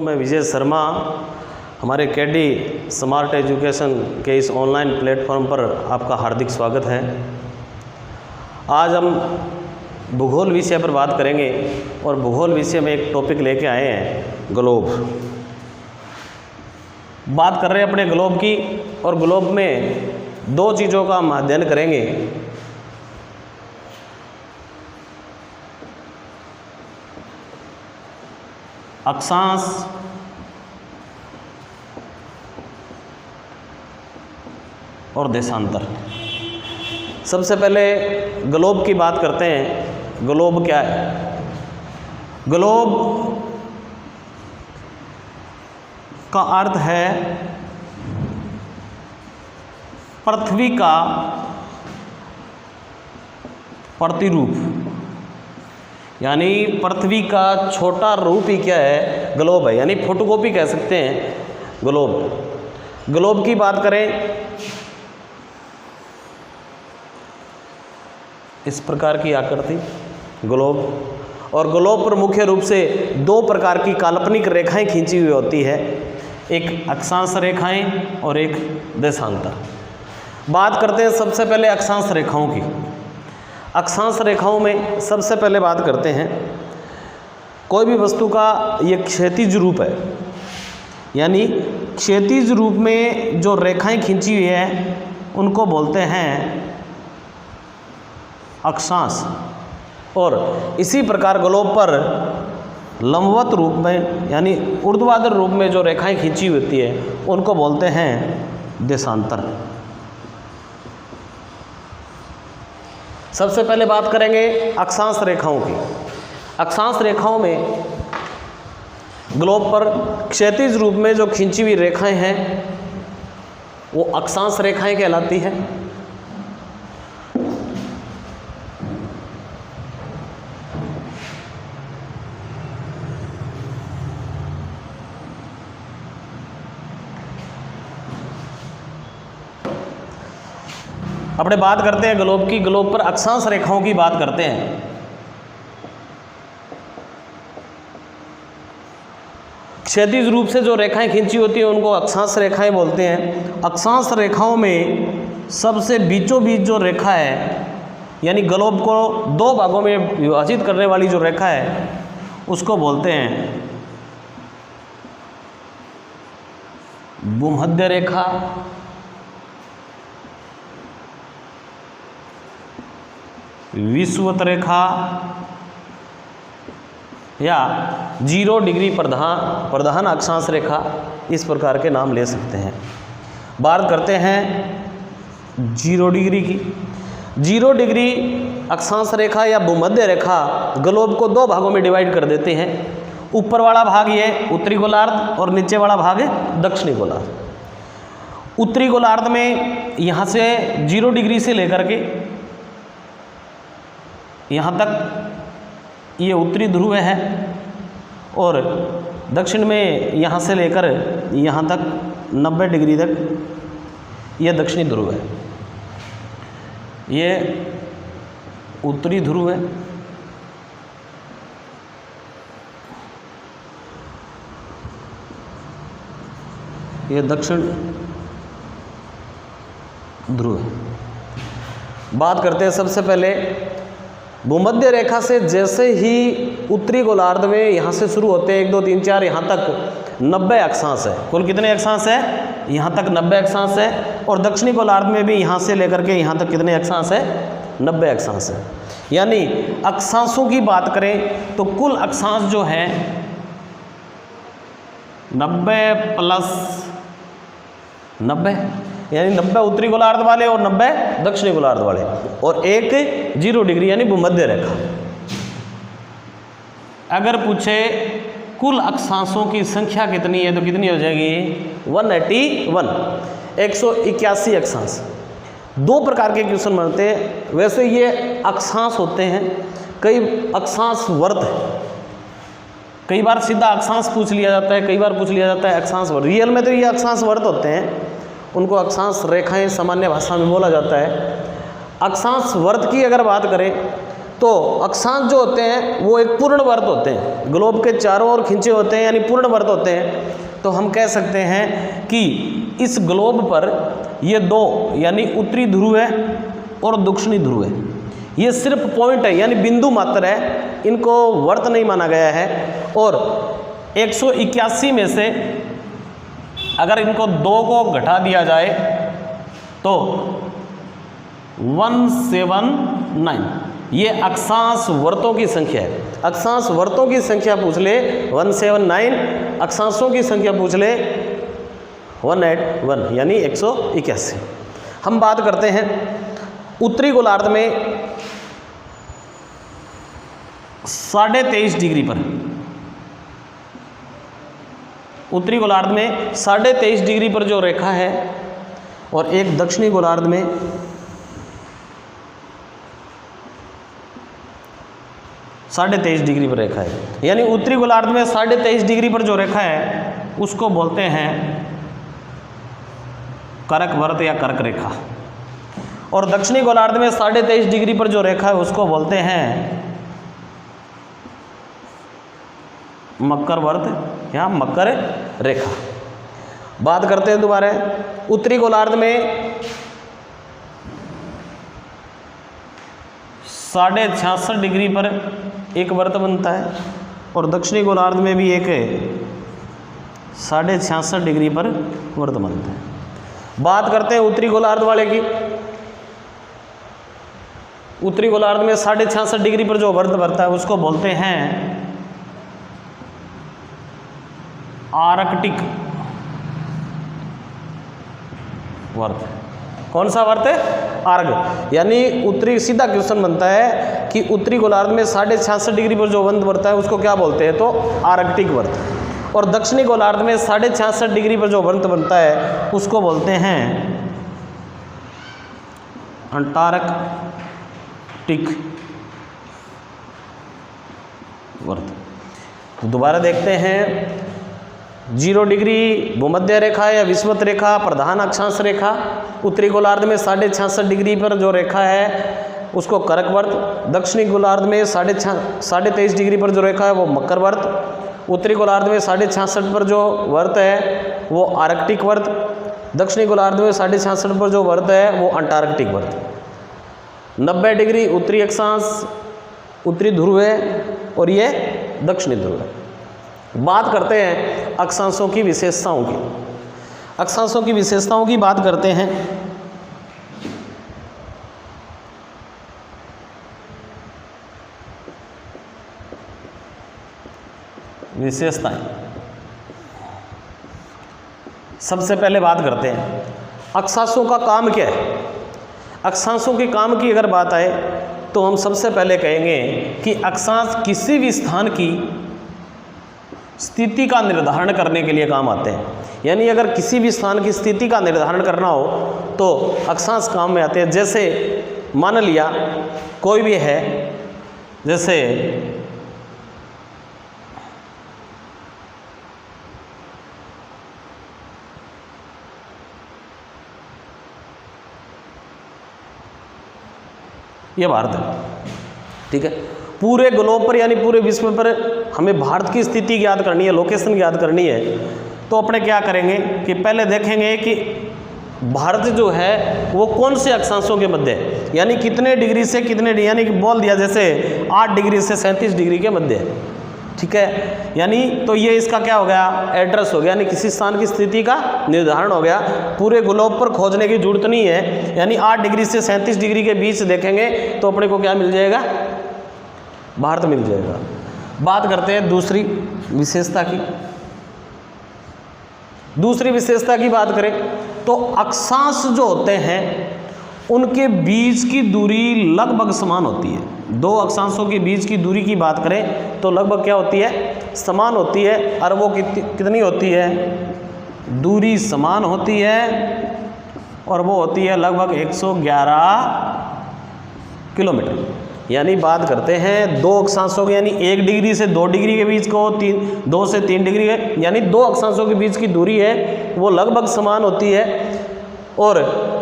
मैं विजय शर्मा। हमारे KD smart education के इस ऑनलाइन प्लेटफॉर्म पर आपका हार्दिक स्वागत है। आज हम भूगोल विषय पर बात करेंगे और भूगोल विषय में एक टॉपिक लेके आए हैं, ग्लोब। बात कर रहे हैं अपने ग्लोब की, और ग्लोब में दो चीज़ों का हम अध्ययन करेंगे। अक्षांश और देशांतर। सबसे पहले ग्लोब की बात करते हैं। ग्लोब क्या है? ग्लोब का अर्थ है पृथ्वी का प्रतिरूप, यानी पृथ्वी का छोटा रूप ही क्या है? ग्लोब है, यानी फोटोकॉपी कह सकते हैं ग्लोब। ग्लोब की बात करें, इस प्रकार की आकृति ग्लोब, और ग्लोब पर मुख्य रूप से दो प्रकार की काल्पनिक रेखाएं खींची हुई होती है, एक अक्षांश रेखाएं और एक देशांतर। बात करते हैं सबसे पहले अक्षांश रेखाओं की। अक्षांश रेखाओं में सबसे पहले बात करते हैं, कोई भी वस्तु का ये क्षैतिज रूप है, यानी क्षैतिज रूप में जो रेखाएं खींची हुई है उनको बोलते हैं अक्षांश। और इसी प्रकार ग्लोब पर लंबवत रूप में, यानी ऊर्ध्वाधर रूप में जो रेखाएं खींची होती है उनको बोलते हैं देशांतर। सबसे पहले बात करेंगे अक्षांश रेखाओं की। अक्षांश रेखाओं में ग्लोब पर क्षैतिज रूप में जो खींची हुई रेखाएं हैं वो अक्षांश रेखाएं कहलाती हैं। अपने बात करते हैं ग्लोब की। ग्लोब पर अक्षांश रेखाओं की बात करते हैं। क्षैतिज रूप से जो रेखाएं खींची होती हैं उनको अक्षांश रेखाएं बोलते हैं। अक्षांश रेखाओं में सबसे बीचों बीच जो रेखा है, यानी ग्लोब को दो भागों में विभाजित करने वाली जो रेखा है उसको बोलते हैं भूमध्य रेखा, विषुवत रेखा, या 0 डिग्री प्रधान अक्षांश रेखा, इस प्रकार के नाम ले सकते हैं। बात करते हैं 0 डिग्री की। 0 डिग्री अक्षांश रेखा या भूमध्य रेखा ग्लोब को दो भागों में डिवाइड कर देते हैं। ऊपर वाला भाग ये उत्तरी गोलार्ध और नीचे वाला भाग है दक्षिणी गोलार्ध। उत्तरी गोलार्ध में यहाँ से 0 डिग्री से लेकर के यहाँ तक ये उत्तरी ध्रुव है, और दक्षिण में यहाँ से लेकर यहाँ तक 90 डिग्री तक ये दक्षिणी ध्रुव है। ये उत्तरी ध्रुव है, ये दक्षिण ध्रुव है। बात करते हैं सबसे पहले भूमध्य रेखा से। जैसे ही उत्तरी गोलार्ध में यहाँ से शुरू होते हैं 1 2 3 4 यहाँ तक 90 अक्षांश है। कुल कितने अक्षांश है? यहाँ तक 90 अक्षांश है। और दक्षिणी गोलार्ध में भी यहाँ से लेकर के यहाँ तक कितने अक्षांश है? 90 अक्षांश है। यानी अक्षांशों की बात करें तो कुल अक्षांश जो है 90 प्लस 90, यानी 90 उत्तरी गोलार्ध वाले और 90 दक्षिणी गोलार्ध वाले, और एक 0 डिग्री यानी भूमध्य रेखा। अगर पूछे कुल अक्षांशों की संख्या कितनी है तो कितनी हो जाएगी? 181, 181 अक्षांश। दो प्रकार के क्वेश्चन बनते हैं। वैसे ये अक्षांश होते हैं, कई अक्षांश वर्त है। कई बार सीधा अक्षांश पूछ लिया जाता है, कई बार पूछ लिया जाता है अक्षांश वर्त। रियल में तो ये अक्षांश वर्त होते हैं, उनको अक्षांश रेखाएं सामान्य भाषा में बोला जाता है। अक्षांश वर्त की अगर बात करें तो अक्षांश जो होते हैं वो एक पूर्ण वर्त होते हैं, ग्लोब के चारों ओर खींचे होते हैं यानी पूर्ण वर्त होते हैं। तो हम कह सकते हैं कि इस ग्लोब पर ये दो यानी उत्तरी ध्रुव है और दक्षिणी ध्रुव है, ये सिर्फ पॉइंट है यानी बिंदु मात्र है, इनको वर्त नहीं माना गया है। और 181 में से अगर इनको 2 को घटा दिया जाए तो 179 ये अक्षांश वर्तों की संख्या है। अक्षांश वर्तों की संख्या पूछ ले 179, अक्षांशों की संख्या पूछ ले 181 यानी 181। हम बात करते हैं उत्तरी गोलार्ध में 23.5 डिग्री पर, उत्तरी गोलार्ध में 23.5 डिग्री पर जो रेखा है और एक दक्षिणी गोलार्ध में 23.5 डिग्री पर रेखा है। यानी उत्तरी गोलार्ध में 23.5 डिग्री पर जो रेखा है उसको बोलते हैं कर्क वर्त या कर्क रेखा, और दक्षिणी गोलार्ध में 23.5 डिग्री पर जो रेखा है उसको बोलते हैं मकर वर्त या मकर रेखा। बात करते हैं दोबारा उत्तरी गोलार्ध में 66.5 डिग्री पर एक वर्त बनता है और दक्षिणी गोलार्ध में भी एक 66.5 डिग्री पर वर्त बनता है। बात करते हैं उत्तरी गोलार्ध वाले की। उत्तरी गोलार्ध में 66.5 डिग्री पर जो वर्त बनता है उसको बोलते हैं आर्कटिक वर्त। कौन सा वर्त है? आर्ग। यानी उत्तरी, सीधा क्वेश्चन बनता है कि उत्तरी गोलार्ध में 66.5 डिग्री पर जो वर्त बनता है उसको क्या बोलते हैं, तो आर्कटिक वर्त। और दक्षिणी गोलार्ध में 66.5 डिग्री पर जो वर्त बनता है उसको बोलते हैं अंटार्कटिक वर्त। तो दोबारा देखते हैं 0 डिग्री भूमध्य रेखा या विषुवत रेखा, प्रधान अक्षांश रेखा। उत्तरी गोलार्ध में 66.5 डिग्री पर जो रेखा है उसको कर्क वर्त। दक्षिणी गोलार्ध में 23.5 डिग्री पर जो रेखा है वो मकर वर्त। उत्तरी गोलार्ध में 66.5 पर जो वर्त है वो आर्कटिक वर्त। दक्षिणी गोलार्ध में 66.5 पर जो वर्त है वो अंटार्कटिक वर्त। 90 डिग्री उत्तरी अक्षांश उत्तरी ध्रुव है और ये दक्षिणी ध्रुव है। बात करते हैं अक्षांशों की विशेषताओं की। अक्षांशों की विशेषताओं की बात करते हैं। विशेषताएं, सबसे पहले बात करते हैं अक्षांशों का काम क्या है। अक्षांशों के काम की अगर बात आए तो हम सबसे पहले कहेंगे कि अक्षांश किसी भी स्थान की स्थिति का निर्धारण करने के लिए काम आते हैं। यानी अगर किसी भी स्थान की स्थिति का निर्धारण करना हो तो अक्षांश काम में आते हैं। जैसे मान लिया कोई भी है, जैसे ये भारत है, ठीक है। पूरे ग्लोब पर यानी पूरे विश्व पर हमें भारत की स्थिति याद करनी है, लोकेशन याद करनी है, तो अपने क्या करेंगे कि पहले देखेंगे कि भारत जो है वो कौन से अक्षांशों के मध्य है, यानी कितने डिग्री से कितने, यानी कि बोल दिया जैसे 8 डिग्री से 37 डिग्री के मध्य है, ठीक है। यानी तो ये इसका क्या हो गया, एड्रेस हो गया, यानी किसी स्थान की स्थिति का निर्धारण हो गया। पूरे ग्लोब पर खोजने की जरूरत नहीं है, यानी 8 डिग्री से 37 डिग्री के बीच देखेंगे तो अपने को क्या मिल जाएगा, भारत मिल जाएगा। बात करते हैं दूसरी विशेषता की। दूसरी विशेषता की बात करें तो अक्षांश जो होते हैं उनके बीच की दूरी लगभग समान होती है। दो अक्षांशों के बीच की दूरी की बात करें तो लगभग क्या होती है, समान होती है। और वो कितनी होती है, दूरी समान होती है और वो होती है लगभग 111 किलोमीटर। यानी बात करते हैं दो अक्षांशों की, यानी 1 डिग्री से 2 डिग्री के बीच को 2 से 3 डिग्री है, यानी दो अक्षांशों के बीच की दूरी है वो लगभग समान होती है और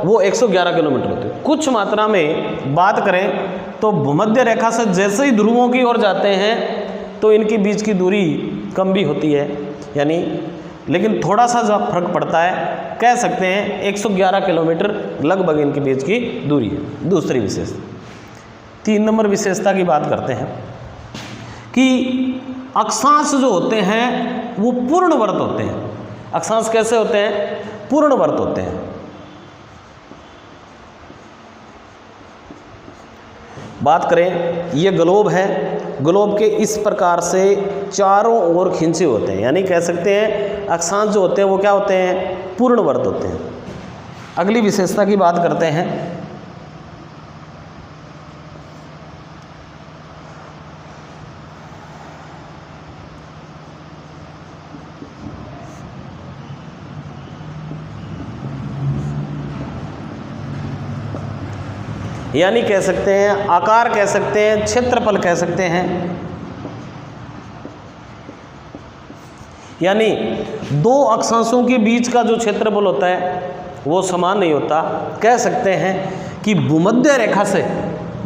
वो 111 किलोमीटर होती है। कुछ मात्रा में बात करें तो भूमध्य रेखा से जैसे ही ध्रुवों की ओर जाते हैं तो इनके बीच की दूरी कम भी होती है, यानी लेकिन थोड़ा सा जो फर्क पड़ता है, कह सकते हैं 111 किलोमीटर लगभग इनके बीच की दूरी है। दूसरी विशेषता, 3 नंबर विशेषता की बात करते हैं कि अक्षांश जो होते हैं वो पूर्णवर्त होते हैं। अक्षांश कैसे होते हैं? पूर्णवर्त होते हैं। बात करें, ये ग्लोब है, ग्लोब के इस प्रकार से चारों ओर खींचे होते हैं, यानी कह सकते हैं अक्षांश जो होते हैं वो क्या होते हैं? पूर्णवर्त होते हैं। अगली विशेषता की बात करते हैं, यानी कह सकते हैं आकार, कह सकते हैं क्षेत्रफल, कह सकते हैं, यानी दो अक्षांशों के बीच का जो क्षेत्रफल होता है वो समान नहीं होता। कह सकते हैं कि भूमध्य रेखा से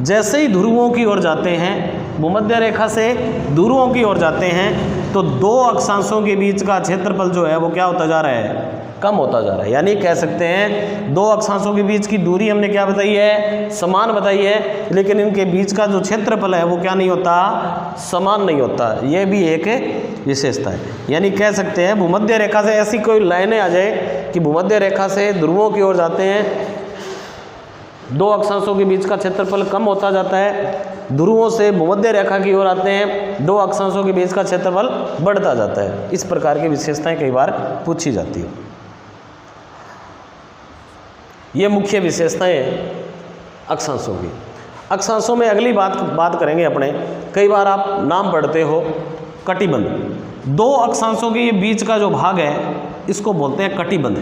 जैसे ही ध्रुवों की ओर जाते हैं, भूमध्य रेखा से ध्रुवों की ओर जाते हैं तो दो अक्षांशों के बीच का क्षेत्रफल जो है वो क्या होता जा रहा है? कम होता जा रहा है। यानी कह सकते हैं दो अक्षांशों के बीच की दूरी हमने क्या बताई है? समान बताई है, लेकिन इनके बीच का जो क्षेत्रफल है वो क्या नहीं होता? समान नहीं होता। ये भी एक विशेषता है। यानी कह सकते हैं भूमध्य रेखा से ऐसी कोई लाइनें आ जाए कि भूमध्य रेखा से ध्रुवों की ओर जाते हैं, दो अक्षांशों के बीच का क्षेत्रफल कम होता जाता है, ध्रुवों से भूमध्य रेखा की ओर आते हैं, दो अक्षांशों के बीच का क्षेत्रफल बढ़ता जाता है। इस प्रकार की विशेषताएं कई बार पूछी जाती है। ये मुख्य विशेषताएं अक्षांशों की। अक्षांशों में अगली बात करेंगे अपने, कई बार आप नाम पढ़ते हो कटिबंध। दो अक्षांशों के बीच का जो भाग है इसको बोलते हैं कटिबंध,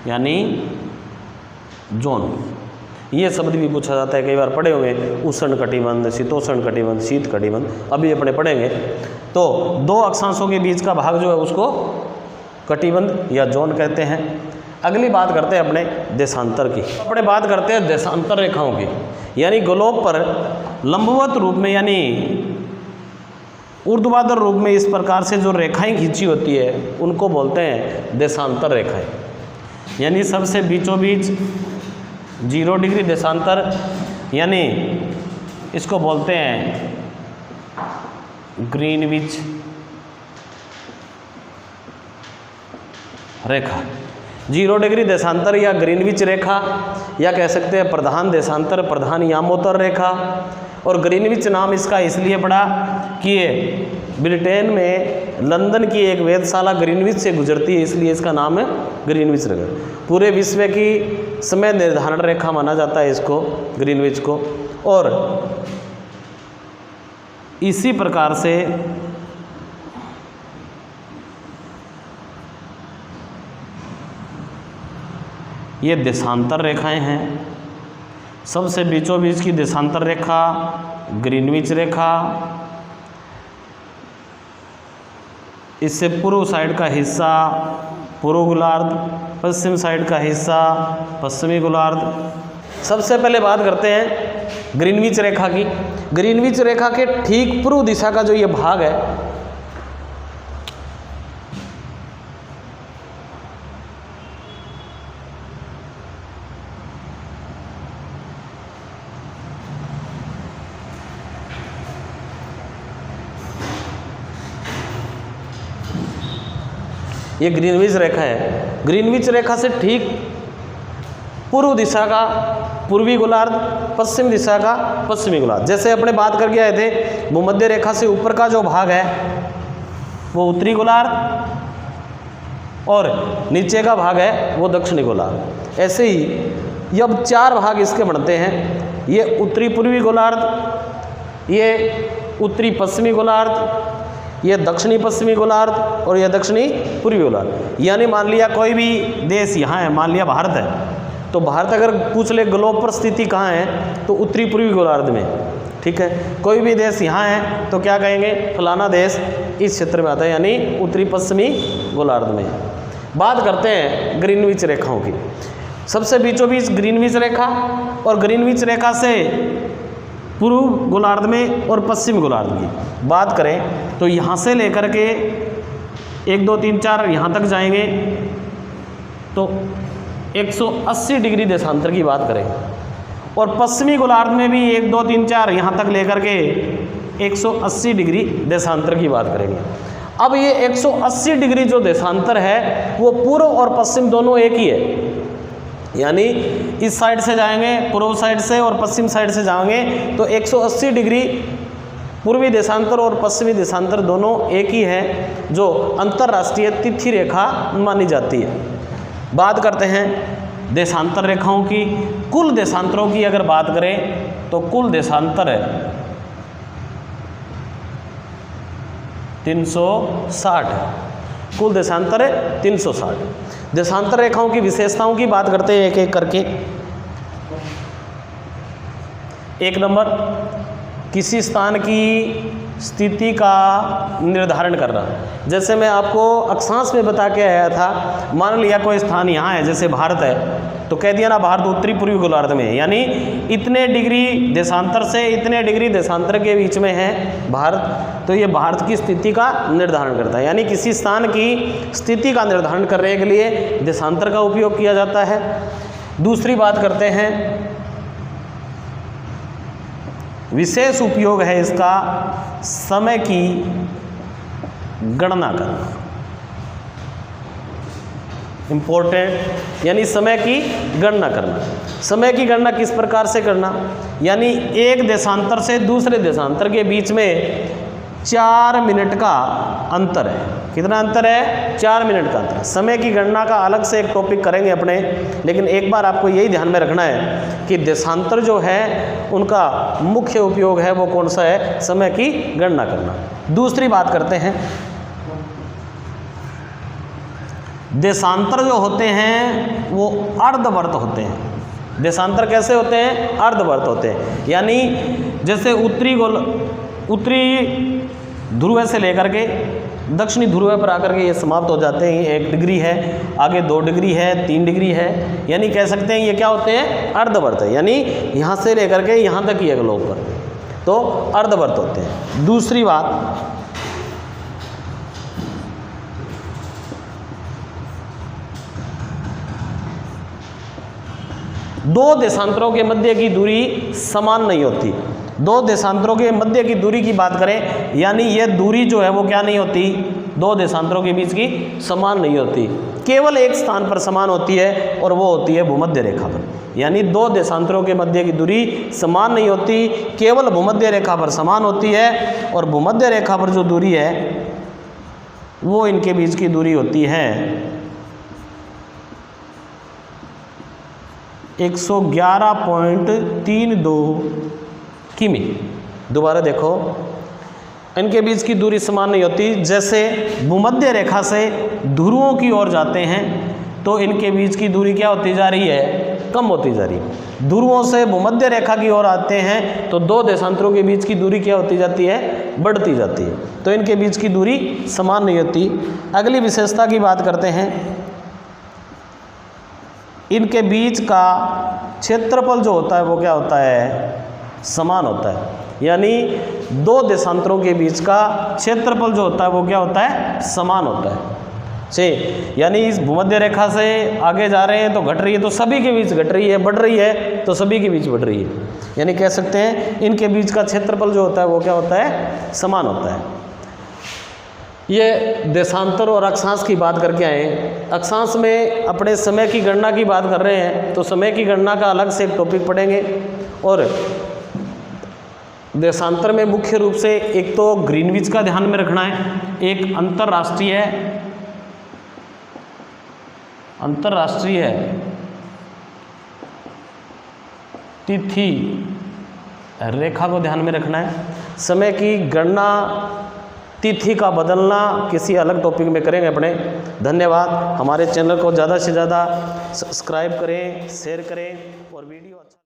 यानी जोन। ये शब्द भी पूछा जाता है, कई बार पढ़े होंगे, उष्ण कटिबंध, शीतोष्ण कटिबंध, शीत कटिबंध, अभी अपने पढ़ेंगे। तो दो अक्षांशों के बीच का भाग जो है उसको कटिबंध या जोन कहते हैं। अगली बात करते हैं अपने देशांतर की। अपने बात करते हैं देशांतर रेखाओं की, यानी ग्लोब पर लंबवत रूप में यानी ऊर्ध्वाधर रूप में इस प्रकार से जो रेखाएं खींची होती है उनको बोलते हैं देशांतर रेखाएं। यानी सबसे बीचों बीच 0 डिग्री देशांतर, यानी इसको बोलते हैं ग्रीनविच रेखा। 0 डिग्री देशांतर या ग्रीनविच रेखा, या कह सकते हैं प्रधान देशांतर, प्रधान यामोत्तर रेखा। और ग्रीनविच नाम इसका इसलिए पड़ा कि ये ब्रिटेन में लंदन की एक वेधशाला ग्रीनविच से गुजरती है, इसलिए इसका नाम है ग्रीनविच रेखा। पूरे विश्व की समय निर्धारण रेखा माना जाता है इसको, ग्रीनविच को। और इसी प्रकार से ये देशांतर रेखाएं हैं। सबसे बीचों बीच की देशांतर रेखा ग्रीनविच रेखा, इससे पूर्व साइड का हिस्सा पूर्व गोलार्ध, पश्चिम साइड का हिस्सा पश्चिमी गोलार्ध। सबसे पहले बात करते हैं ग्रीनविच रेखा की। ग्रीनविच रेखा के ठीक पूर्व दिशा का जो ये भाग है, ये ग्रीनविच रेखा है। ग्रीनविच रेखा से ठीक पूर्व दिशा का पूर्वी गोलार्ध, पश्चिम दिशा का पश्चिमी गोलार्ध। जैसे अपने बात करके आए थे, भूमध्य रेखा से ऊपर का जो भाग है वो उत्तरी गोलार्ध और नीचे का भाग है वो दक्षिणी गोलार्ध। ऐसे ही ये अब 4 भाग इसके बनते हैं। ये उत्तरी पूर्वी गोलार्ध, ये उत्तरी पश्चिमी गोलार्ध, ये दक्षिणी पश्चिमी गोलार्ध और यह दक्षिणी पूर्वी गोलार्ध। यानी मान लिया कोई भी देश यहाँ है, मान लिया भारत है, तो भारत अगर पूछ ले ग्लोब पर स्थिति कहाँ है तो उत्तरी पूर्वी गोलार्ध में, ठीक है। कोई भी देश यहाँ है तो क्या कहेंगे, फलाना देश इस क्षेत्र में आता है, यानी उत्तरी पश्चिमी गोलार्ध में। बात करते हैं ग्रीनविच रेखाओं की। सबसे बीचों बीच ग्रीनविच रेखा, और ग्रीनविच रेखा से पूर्व गोलार्ध में और पश्चिम गोलार्ध की बात करें तो यहाँ से लेकर के 1 2 3 4 यहाँ तक जाएंगे तो 180 डिग्री देशांतर की बात करें, और पश्चिमी गोलार्ध में भी 1 2 3 4 यहाँ तक लेकर के 180 डिग्री देशांतर की बात करेंगे। अब ये 180 डिग्री जो देशांतर है वो पूर्व और पश्चिम दोनों एक ही है, यानी इस साइड से जाएंगे पूर्व साइड से और पश्चिम साइड से जाएंगे तो 180 डिग्री पूर्वी देशांतर और पश्चिमी देशांतर दोनों एक ही है, जो अंतर्राष्ट्रीय तिथि रेखा मानी जाती है। बात करते हैं देशांतर रेखाओं की। कुल देशांतरों की अगर बात करें तो कुल देशांतर है 360 है, कुल देशांतर है 360। देशांतर रेखाओं की विशेषताओं की बात करते हैं एक एक करके। 1 नंबर, किसी स्थान की स्थिति का निर्धारण करना। जैसे मैं आपको अक्षांश में बता के आया था, मान लिया कोई स्थान यहाँ है, जैसे भारत है, तो कह दिया ना भारत उत्तरी पूर्वी गोलार्ध में है, यानी इतने डिग्री देशांतर से इतने डिग्री देशांतर के बीच में है भारत, तो ये भारत की स्थिति का निर्धारण करता है। यानी किसी स्थान की स्थिति का निर्धारण करने के लिए देशांतर का उपयोग किया जाता है। दूसरी बात करते हैं, विशेष उपयोग है इसका समय की गणना करना, इम्पोर्टेंट, यानी समय की गणना करना। समय की गणना किस प्रकार से करना, यानी एक देशांतर से दूसरे देशांतर के बीच में 4 मिनट का अंतर है। कितना अंतर है? 4 मिनट का अंतर। समय की गणना का अलग से एक टॉपिक करेंगे अपने, लेकिन एक बार आपको यही ध्यान में रखना है कि देशांतर जो है उनका मुख्य उपयोग है वो कौन सा है? समय की गणना करना। दूसरी बात करते हैं, देशांतर जो होते हैं वो अर्धवर्त होते हैं। देशांतर कैसे होते हैं? अर्धवर्त होते हैं, यानी जैसे उत्तरी ध्रुव से लेकर के दक्षिणी ध्रुव पर आकर के ये समाप्त हो जाते हैं। 1 डिग्री है, आगे 2 डिग्री है, 3 डिग्री है, यानी कह सकते हैं ये क्या होते हैं? अर्धवर्त है, यानी यहाँ से लेकर के यहाँ तक ही है ग्लोब पर, तो अर्धवर्त होते हैं। दूसरी बात, दो देशांतरों के मध्य की दूरी समान नहीं होती। 2 देशांतरों के मध्य की दूरी की बात करें, यानी ये दूरी जो है वो क्या नहीं होती? 2 देशांतरों के बीच की समान नहीं होती, केवल एक स्थान पर समान होती है और वो होती है भूमध्य रेखा पर। यानी 2 देशांतरों के मध्य की दूरी समान नहीं होती, केवल भूमध्य रेखा पर समान होती है, और भूमध्य रेखा पर जो दूरी है वो इनके बीच की दूरी होती है 111.32 किमी। दोबारा देखो, इनके बीच की दूरी समान नहीं होती। जैसे भूमध्य रेखा से ध्रुवों की ओर जाते हैं तो इनके बीच की दूरी क्या होती जा रही है? कम होती जा रही है। ध्रुवों से भूमध्य रेखा की ओर आते हैं तो 2 देशांतरों के बीच की दूरी क्या होती जाती है? बढ़ती जाती है, तो इनके बीच की दूरी समान नहीं होती। अगली विशेषता की बात करते हैं, इनके बीच का क्षेत्रफल जो होता है वो क्या होता है? समान होता है। यानी 2 देशांतरों के बीच का क्षेत्रफल जो होता है वो क्या होता है? समान होता है। यानी इस भूमध्य रेखा से आगे जा रहे हैं तो घट रही है, तो सभी के बीच घट रही है, बढ़ रही है तो सभी के बीच बढ़ रही है। यानी कह सकते हैं इनके बीच का क्षेत्रफल जो होता है वो क्या होता है? समान होता है। ये देशांतर और अक्षांश की बात करके आए। अक्षांश में अपने समय की गणना की बात कर रहे हैं तो समय की गणना का अलग से एक टॉपिक पढ़ेंगे, और देशांतर में मुख्य रूप से एक तो ग्रीनविच का ध्यान में रखना है, एक अंतर्राष्ट्रीय तिथि रेखा को ध्यान में रखना है। समय की गणना, तिथि का बदलना किसी अलग टॉपिक में करेंगे अपने। धन्यवाद। हमारे चैनल को ज़्यादा से ज़्यादा सब्सक्राइब करें, शेयर करें, और वीडियो अच्छा